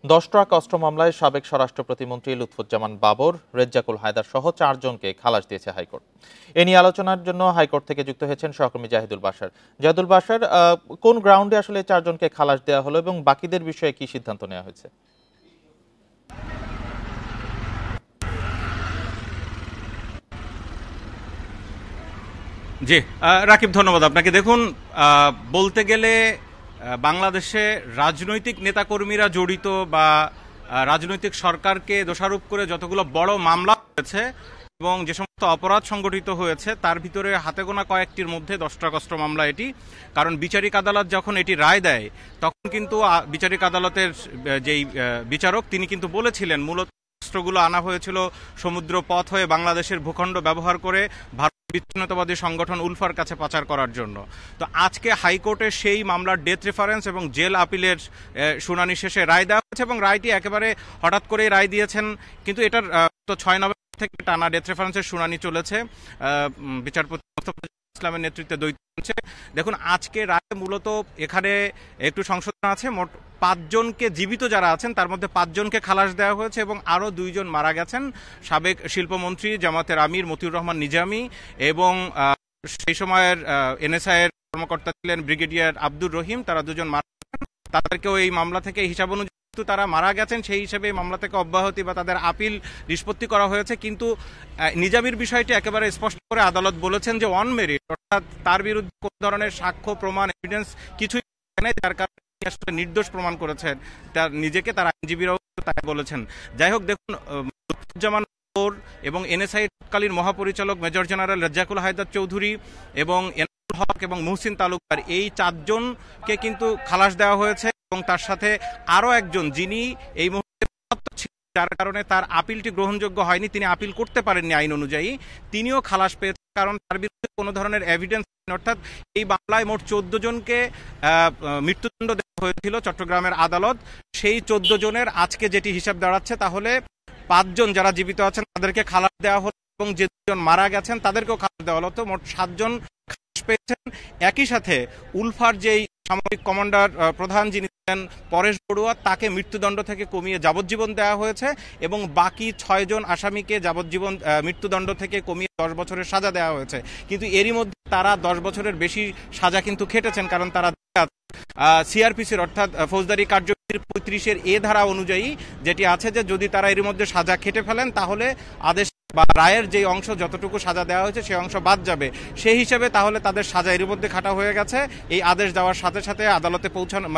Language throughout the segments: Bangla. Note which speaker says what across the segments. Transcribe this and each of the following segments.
Speaker 1: 10 ট্রাক অস্ত্র মামলায় সাবেক স্বরাষ্ট্র প্রতিমন্ত্রী লুৎফুজ্জামান বাবর, রেজ্জাকুল হায়দার সহ 4 জনকে খালাস দিয়েছে হাইকোর্ট। এ নিয়ে আলোচনার জন্য হাইকোর্ট থেকে যুক্ত হয়েছেন সহকর্মী জাহিদুল বাশার। জাহিদুল বাশার, কোন গ্রাউন্ডে আসলে 4 জনকে খালাস দেওয়া হলো এবং বাকিদের বিষয়ে কি সিদ্ধান্ত নেওয়া হয়েছে?
Speaker 2: জি, রাকিব, ধন্যবাদ আপনাকে। দেখুন, বলতে গেলে বাংলাদেশে রাজনৈতিক নেতাকর্মীরা জড়িত বা রাজনৈতিক সরকারকে দোষারোপ করে যতগুলো বড় মামলা হয়েছে এবং যে সমস্ত অপরাধ সংগঠিত হয়েছে তার ভিতরে হাতে গোনা কয়েকটির মধ্যে 10 ট্রাক অস্ত্র মামলা এটি। কারণ বিচারিক আদালত যখন এটি রায় দেয় তখন কিন্তু বিচারিক আদালতের যেই বিচারক তিনি কিন্তু বলেছিলেন মূলত অস্ত্রগুলো আনা হয়েছিল সমুদ্র পথ হয়ে বাংলাদেশের ভূখণ্ড ব্যবহার করে ভারত বিচ্ছিন্নতাবাদী সংগঠন উলফার কাছে পাচার করার জন্য। তো আজকে হাইকোর্টে সেই মামলার ডেথ রেফারেন্স এবং জেল আপিলের শুনানি শেষে রায় দেওয়া হয়েছে এবং রায়টি একেবারে হঠাৎ করে রায় দিয়েছেন। কিন্তু এটার 6 নভেম্বর থেকে টানা ডেথ রেফারেন্সের শুনানি চলেছে বিচারপতি মোস্তফা ইসলামের নেতৃত্বে দ্বৈত বেঞ্চে। দেখুন, আজকে রায় মূলত এখানে একটু সংশোধন আছে। মোট 5 জনকে, জীবিত যারা আছেন তার মধ্যে 5 জনকে খালাস দেওয়া হয়েছে এবং আরও 2 জন মারা গেছেন। সাবেক শিল্পমন্ত্রী জামাতের আমির মতিউর রহমান নিজামী এবং সেই সময়ের এনএসআই এর কর্মকর্তা ছিলেন ব্রিগেডিয়ার আব্দুর রহিম, তারা 2 জন মারা গেছেন। তাদেরকেও এই মামলা থেকে হিসাব অনুযায়ী তারা মারা গেছেন সেই হিসেবে মামলা থেকে অব্যাহতি বা তাদের আপিল নিষ্পত্তি করা হয়েছে। কিন্তু নিজামীর বিষয়টি একেবারে স্পষ্ট করে আদালত বলেছেন যে অন মেরিট, অর্থাৎ তার বিরুদ্ধে কোন ধরনের সাক্ষ্য প্রমাণ এভিডেন্স কিছুই নেই, যার কারণে আসলে নির্দোষ প্রমাণ করেছেন তার নিজেকে, তার আইনজীবীরাও তাই বলেছেন। যাই হোক, দেখুন, লুৎফুজ্জামান বাবর এবং এনএসআই তৎকালীন মহাপরিচালক মেজর জেনারেল রেজ্জাকুল হায়দার চৌধুরী এবং এনামুল হক এবং মুহসিন তালুকদার, এই 4 জনকে কিন্তু খালাস দেওয়া হয়েছে এবং তার সাথে আরো একজন যিনি এই মুহূর্তে যার কারণে তার আপিলটি গ্রহণযোগ্য হয়নি, তিনি আপিল করতে পারেননি আইন অনুযায়ী, তিনিও খালাস পেয়েছেন। কারণ তার বিরুদ্ধে কোনো ধরনের এভিডেন্স, অর্থাৎ এই মামলায় মোট 14 জনকে মৃত্যুদণ্ড দেওয়া হয়েছিল চট্টগ্রামের আদালত। সেই 14 জনের আজকে যেটি হিসাব দাঁড়াচ্ছে তাহলে 5 জন যারা জীবিত আছেন তাদেরকে খালাস দেওয়া হলো এবং যে 2 জন মারা গেছেন তাদেরকেও খালাস দেওয়া হলো। তো মোট 7 জন খালাস পেয়েছেন। একই সাথে উলফার যেই সামরিক কমান্ডার প্রধান যিনি ছিলেন পরেশ বড়ুয়া, তাকে মৃত্যুদণ্ড থেকে কমিয়ে যাবজ্জীবন দেওয়া হয়েছে এবং বাকি 6 জন আসামিকে যাবজ্জীবন মৃত্যুদণ্ড থেকে কমিয়ে 10 বছরের সাজা দেওয়া হয়েছে। কিন্তু এরই মধ্যে তারা 10 বছরের বেশি সাজা কিন্তু খেটেছেন, কারণ তারা সিআরপিসির অর্থাৎ ফৌজদারি কার্যবিধির 35-এর এ ধারা অনুযায়ী যেটি আছে যে যদি তারা এর মধ্যে সাজা খেটে ফেলেন তাহলে আদেশ বা রায়ের যে অংশ যতটুকু সাজা দেওয়া হয়েছে সেই অংশ বাদ যাবে। সেই হিসেবে তাহলে তাদের সাজা এর মধ্যে খাটা হয়ে গেছে। এই আদেশ দেওয়ার সাথে সাথে আদালতে পৌঁছানো,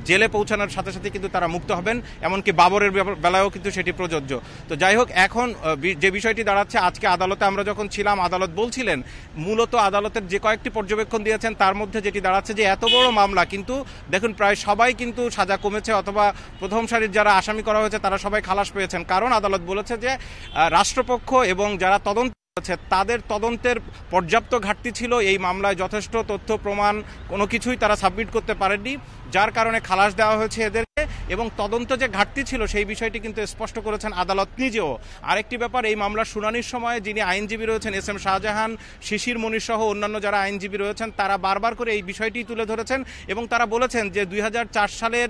Speaker 2: জেলে পৌঁছানোর সাথে সাথে কিন্তু তারা মুক্ত হবেন। এমনকি বাবরের বেলায়ও কিন্তু সেটি প্রযোজ্য। তো যাই হোক, এখন যে বিষয়টি দাঁড়াচ্ছে, আজকে আদালতে আমরা যখন ছিলাম আদালত বলছিলেন, মূলত আদালতের যে কয়েকটি পর্যবেক্ষণ দিয়েছেন তার মধ্যে যেটি দাঁড়াচ্ছে যে এত বড় মামলা কিন্তু দেখুন প্রায় সবাই কিন্তু সাজা কমেছে অথবা প্রথম সারির যারা আসামি করা হয়েছে তারা সবাই খালাস পেয়েছেন। কারণ আদালত বলেছে যে রাষ্ট্রপক্ষ এবং যারা তদন্ত তাদের তদন্তের পর্যাপ্ত ঘাটতি ছিল, এই মামলায় যথেষ্ট তথ্য প্রমাণ কোনো কিছুই তারা সাবমিট করতে পারেননি, যার কারণে খালাস দেওয়া হয়েছে এদেরকে। এবং তদন্ত যে ঘাটতি ছিল সেই বিষয়টি কিন্তু স্পষ্ট করেছেন আদালত নিজেও। আরেকটি ব্যাপার, এই মামলার শুনানির সময় যিনি আইনজীবী রয়েছেন এস এম শাহজাহান, শিশির মনির সহ অন্যান্য যারা আইনজীবী রয়েছেন তারা বারবার করে এই বিষয়টি তুলে ধরেছেন এবং তারা বলেছেন যে 2004 সালের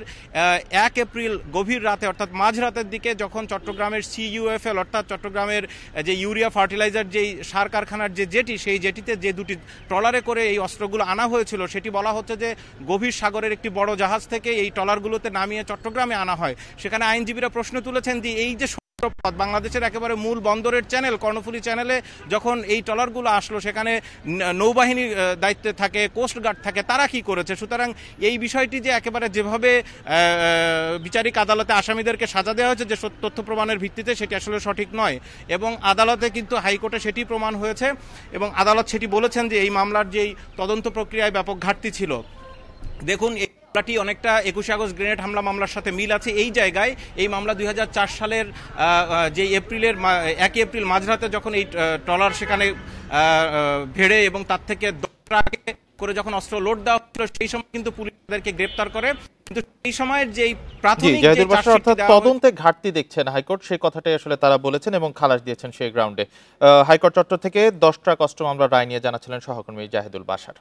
Speaker 2: 1 এপ্রিল গভীর রাতে অর্থাৎ মাঝরাতের দিকে যখন চট্টগ্রামের CUFL অর্থাৎ চট্টগ্রামের যে ইউরিয়া ফার্টিলাইজার যেই সার কারখানার যে জেটি, সেই জেটিতে যে 2টি ট্রলারে করে এই অস্ত্রগুলো আনা হয়েছিল, সেটি বলা হচ্ছে যে গভীর সাগরের একটি বড় জাহাজ থেকে এই ট্রলারগুলোতে নামিয়ে চট্টগ্রামে আনা হয়। সেখানে আইনজীবীরা প্রশ্ন তুলেছেন যে এই যে বাংলাদেশের একেবারে মূল বন্দরের চ্যানেল কর্ণফুলী চ্যানেলে যখন এই ট্রলারগুলো আসলো সেখানে নৌবাহিনীর দায়িত্বে থাকে, কোস্টগার্ড থাকে, তারা কি করেছে? সুতরাং এই বিষয়টি যে একেবারে যেভাবে বিচারিক আদালতে আসামিদেরকে সাজা দেওয়া হয়েছে যে তথ্য প্রমাণের ভিত্তিতে, সেটি আসলে সঠিক নয় এবং আদালতে কিন্তু হাইকোর্টে সেটি প্রমাণ হয়েছে এবং আদালত সেটি বলেছেন যে এই মামলার যেই তদন্ত প্রক্রিয়ায় ব্যাপক ঘাটতি ছিল। দেখুন, এই মামলাটি অনেকটা 21 আগস্ট গ্রেনেড হামলা মামলার সাথে মিল আছে এই জায়গায়। এই মামলা 2004 সালের যে 1 এপ্রিল মাঝরাতে যখন এই ট্রলার সেখানে ভেড়ে এবং তার থেকে 10 ট্রাকে করে যখন অস্ত্র লোড দেওয়া হচ্ছিল সেই সময় কিন্তু পুলিশ তাদেরকে গ্রেপ্তার করে। কিন্তু সেই সময়ের যেই প্রাথমিক
Speaker 1: তদন্তে ঘাটতি দেখছেন হাইকোর্ট, সেই কথাটাই আসলে তারা বলেছেন এবং খালাস দিয়েছেন সেই গ্রাউন্ডে। হাইকোর্ট চত্বর থেকে 10 ট্রাক অস্ত্র মামলার রায় নিয়ে জানাচ্ছিলেন সহকর্মী জাহিদুল বাশার।